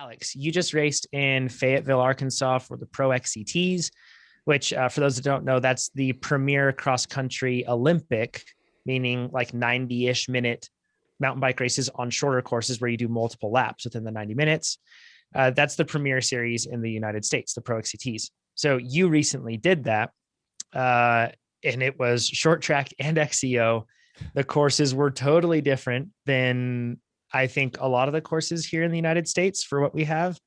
Alex, you just raced in Fayetteville, Arkansas for the Pro XCTs, which for those that don't know, that's the premier cross country Olympic, meaning like 90-ish minute mountain bike races on shorter courses where you do multiple laps within the 90 minutes. That's the premier series in the United States, the Pro XCTs. So you recently did that, and it was short track and XCO. The courses were totally different than I think a lot of the courses here in the United States for what we have.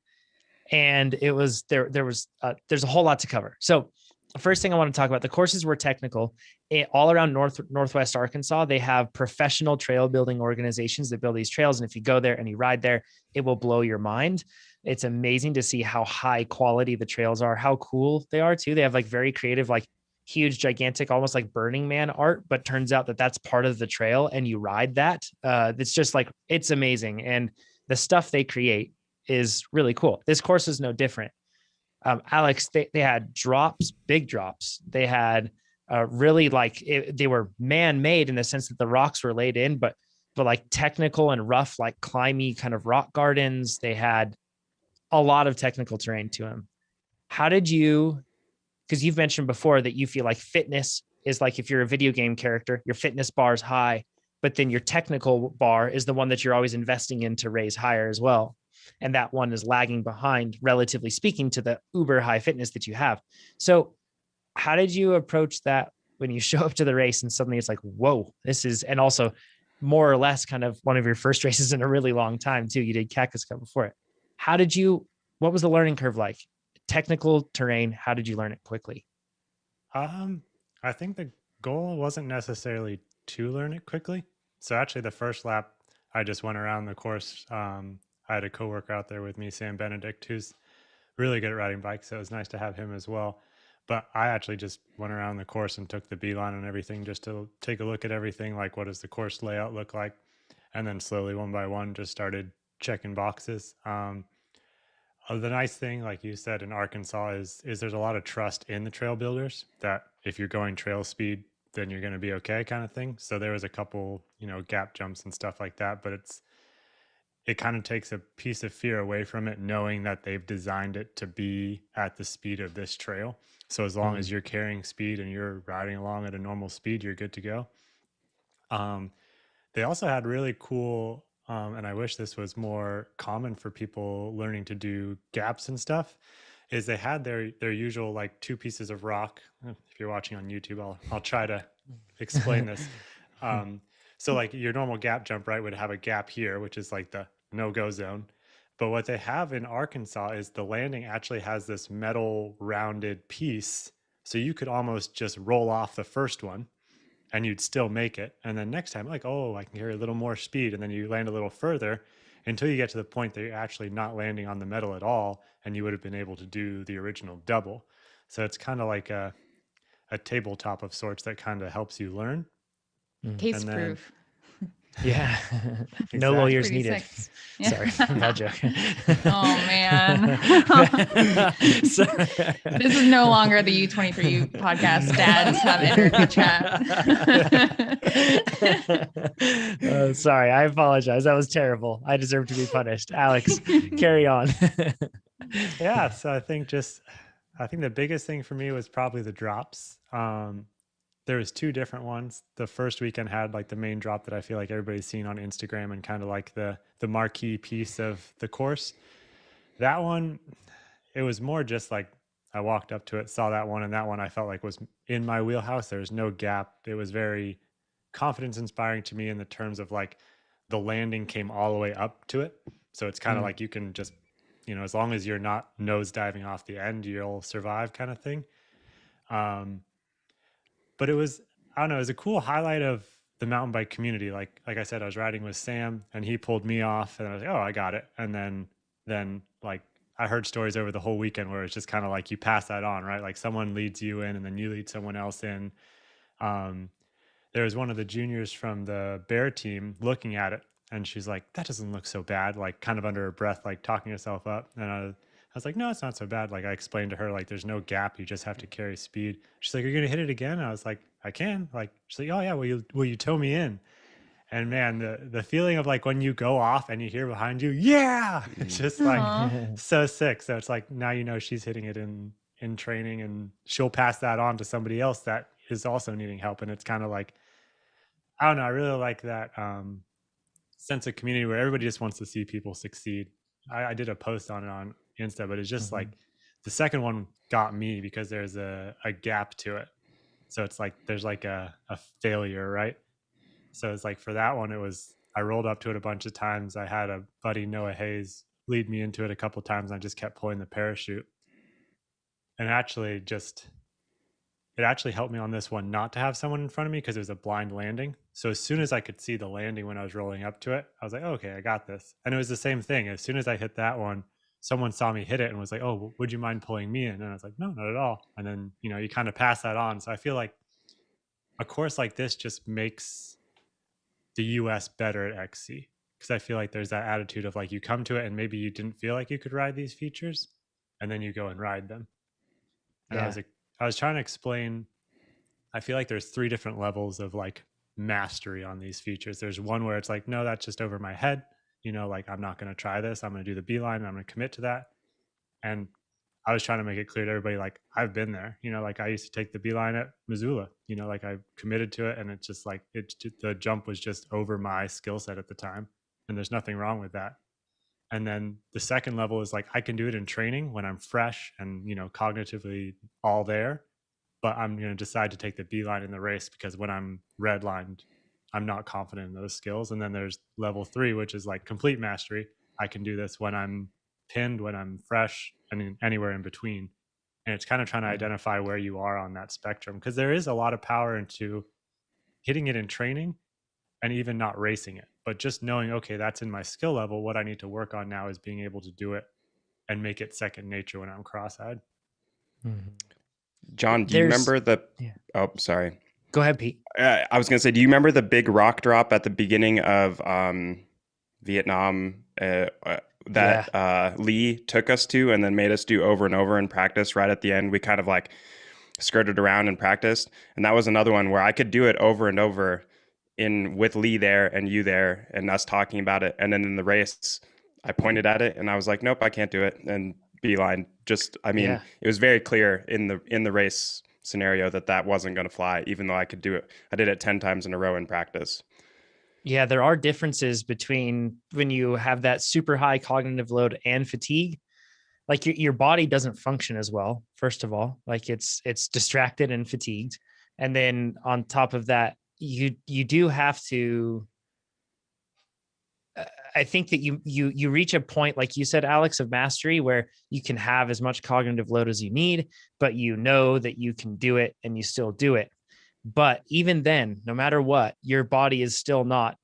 And it was there's a whole lot to cover. So the first thing I want to talk about, the courses were technical. All around Northwest Arkansas, they have professional trail building organizations that build these trails. And if you go there and you ride there, it will blow your mind. It's amazing to see how high quality the trails are, how cool they are too. They have like very creative, like huge, gigantic, almost like Burning Man art, but turns out that that's part of the trail and you ride that. It's just like, it's amazing. And the stuff they create is really cool. This course is no different. Alex, they had drops, big drops. They had really like, they were man-made in the sense that the rocks were laid in, but like technical and rough, like climby kind of rock gardens. They had a lot of technical terrain to them. How did you, because you've mentioned before that you feel like fitness is like, if you're a video game character, your fitness bar is high, but then your technical bar is the one that you're always investing in to raise higher as well. And that one is lagging behind, relatively speaking, to the uber high fitness that you have. So how did you approach that when you show up to the race and suddenly it's like, whoa, this is, and also more or less kind of one of your first races in a really long time too. You did Cactus Cup before it. What was the learning curve like? Technical terrain, how did you learn it quickly? I think the goal wasn't necessarily to learn it quickly. So actually the first lap, I just went around the course. I had a coworker out there with me, Sam Benedict, who's really good at riding bikes. So it was nice to have him as well. But I actually just went around the course and took the beeline and everything just to take a look at everything. Like, what does the course layout look like? And then slowly, one by one, just started checking boxes. The nice thing, like you said, in Arkansas is there's a lot of trust in the trail builders that if you're going trail speed, then you're going to be okay, kind of thing. So there was a couple, gap jumps and stuff like that, but it kind of takes a piece of fear away from it, knowing that they've designed it to be at the speed of this trail. So as long as you're carrying speed and you're riding along at a normal speed, you're good to go. They also had really cool, and I wish this was more common for people learning to do gaps and stuff, is they had their usual like two pieces of rock. If you're watching on YouTube, I'll try to explain this. So like your normal gap jump, right, would have a gap here, which is like the no-go zone. But what they have in Arkansas is the landing actually has this metal rounded piece. So you could almost just roll off the first one and you'd still make it. And then next time, like, oh, I can carry a little more speed. And then you land a little further until you get to the point that you're actually not landing on the metal at all. And you would have been able to do the original double. So it's kind of like a tabletop of sorts that kind of helps you learn. Case proof. Yeah. Exactly. No lawyers needed. Yeah. Sorry, bad joke. Oh man. This is no longer the U23 podcast. Dads have entered the chat. Sorry, I apologize. That was terrible. I deserve to be punished. Alex, carry on. Yeah, so I think the biggest thing for me was probably the drops. There was two different ones. The first weekend had like the main drop that I feel like everybody's seen on Instagram and kind of like the marquee piece of the course. That one, it was more just like I walked up to it, saw that one, and that one I felt like was in my wheelhouse. There was no gap. It was very confidence inspiring to me in the terms of like the landing came all the way up to it. So it's kind of like you can just, as long as you're not nose diving off the end, you'll survive kind of thing. But it was, I don't know, it was a cool highlight of the mountain bike community. Like I said, I was riding with Sam and he pulled me off and I was like, oh, I got it. And then like I heard stories over the whole weekend where it's just kind of like you pass that on, right? Like someone leads you in and then you lead someone else in. There was one of the juniors from the Bear team looking at it and she's like, that doesn't look so bad, like kind of under her breath, like talking herself up. And I was like, no, it's not so bad. Like I explained to her, like there's no gap. You just have to carry speed. She's like, you're going to hit it again? I was like, I can. Like, she's like, oh yeah, will you tow me in? And man, the feeling of like when you go off and you hear behind you, yeah, it's just like Aw. so sick. So it's like now you know she's hitting it in training, and she'll pass that on to somebody else that is also needing help. And it's kind of like, I don't know, I really like that sense of community where everybody just wants to see people succeed. I did a post on it on Insta, but it's just like the second one got me because there's a gap to it. So it's like there's like a failure, right? So it's like for that one, I rolled up to it a bunch of times. I had a buddy, Noah Hayes, lead me into it a couple of times. And I just kept pulling the parachute. And it actually helped me on this one not to have someone in front of me because it was a blind landing. So as soon as I could see the landing when I was rolling up to it, I was like, oh, okay, I got this. And it was the same thing. As soon as I hit that one, someone saw me hit it and was like, oh, would you mind pulling me in? And I was like, no, not at all. And then, you kind of pass that on. So I feel like a course like this just makes the US better at XC, because I feel like there's that attitude of like you come to it and maybe you didn't feel like you could ride these features and then you go and ride them. And I was trying to explain, I feel like there's 3 different levels of like mastery on these features. There's one where it's like, no, that's just over my head. Like I'm not going to try this. I'm going to do the beeline and I'm going to commit to that. And I was trying to make it clear to everybody, like I've been there, like I used to take the beeline at Missoula, like I committed to it and it's just like, the jump was just over my skill set at the time. And there's nothing wrong with that. And then the second level is like, I can do it in training when I'm fresh and, cognitively all there, but I'm going to decide to take the beeline in the race because when I'm redlined, I'm not confident in those skills. And then there's level 3, which is like complete mastery. I can do this when I'm pinned, when I'm fresh, and anywhere in between. And it's kind of trying to identify where you are on that spectrum, because there is a lot of power into hitting it in training and even not racing it, but just knowing, okay, that's in my skill level. What I need to work on now is being able to do it and make it second nature when I'm cross-eyed. John, do you remember oh, sorry. Go ahead, Pete. I was going to say, do you remember the big rock drop at the beginning of Vietnam that Lee took us to and then made us do over and over in practice right at the end? We kind of like skirted around and practiced. And that was another one where I could do it over and over with Lee there and you there and us talking about it. And then in the race, I pointed at it and I was like, nope, I can't do it. And beeline, it was very clear in the race scenario that wasn't going to fly, even though I could do it. I did it 10 times in a row in practice. Yeah, there are differences between when you have that super high cognitive load and fatigue. Like your body doesn't function as well, first of all. Like it's distracted and fatigued. And then on top of that, you do have to, I think that you reach a point, like you said, Alex, of mastery where you can have as much cognitive load as you need, but you know that you can do it and you still do it. But even then, no matter what, your body is still not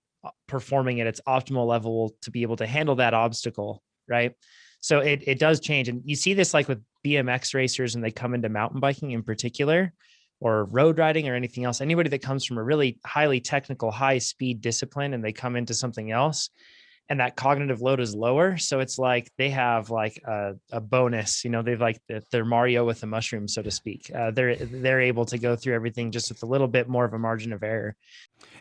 performing at its optimal level to be able to handle that obstacle, right? So it does change. And you see this like with BMX racers and they come into mountain biking in particular, or road riding or anything else. Anybody that comes from a really highly technical, high speed discipline and they come into something else and that cognitive load is lower. So it's like they have like a bonus, they've like they're Mario with a mushroom, so to speak. They're able to go through everything just with a little bit more of a margin of error.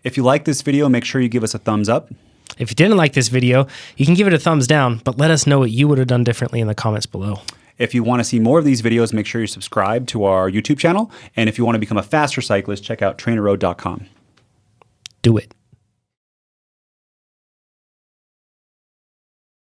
If you like this video, make sure you give us a thumbs up. If you didn't like this video, you can give it a thumbs down, but let us know what you would have done differently in the comments below. If you want to see more of these videos, make sure you subscribe to our YouTube channel. And if you want to become a faster cyclist, check out TrainerRoad.com. Do it.